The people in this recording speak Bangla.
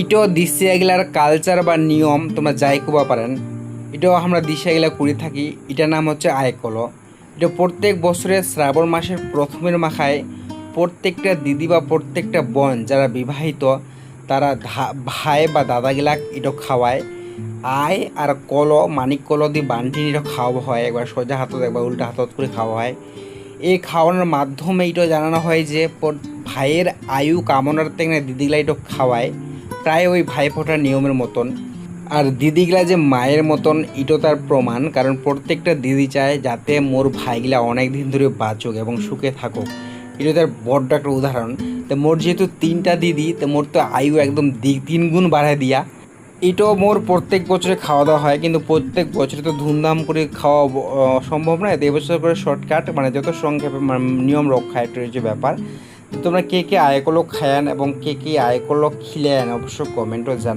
ইটো দিশে এগুলার কালচার বা নিয়ম তোমরা যাই কবা পারেন, এটাও আমরা দিশে এগুলা করে থাকি। এটার নাম হচ্ছে আয়কল। এটা প্রত্যেক বছরের শ্রাবণ মাসের প্রথমের মাথায় প্রত্যেকটা দিদি বা প্রত্যেকটা বোন যারা বিবাহিত তারা ভাই বা দাদাগিলাক এটা খাওয়ায়। আয় আর কলো মানিক কলো দিয়ে বান্টি এটা খাওয়া হয়, একবার সোজা হাতত একবার উল্টা হাতত করে খাওয়া হয়। এই খাওয়ানোর মাধ্যমে এটা জানানো হয় যে ভাইয়ের আয়ু কামনার থেকে দিদিগুলা এটা খাওয়ায়, প্রায় ওই ভাইফোঁটার নিয়মের মতন। আর দিদিগুলা যে মায়ের মতন ইটো তার প্রমাণ, কারণ প্রত্যেকটা দিদি চায় যাতে মোর ভাইগুলা অনেক দিন ধরে বাঁচুক এবং সুখে থাকুক। এটা তার বড্ড একটা উদাহরণ। তো মোর যেহেতু 3টা দিদি, তো মোর তো আয়ু একদম 3 গুণ বাড়ায় দিয়া। এটাও মোর প্রত্যেক বছরে খাওয়া দাওয়া হয়, কিন্তু প্রত্যেক বছরে তো ধুমধাম করে খাওয়া সম্ভব নয়। তো এবছর করে শর্টকাট মানে যত সংক্ষেপে নিয়ম রক্ষা একটা যে ব্যাপার। তো তোমরা কে কে আয়কলো খায়ান এবং কে কে আয়কলো খিলেন অবশ্য কমেন্টও জানাও।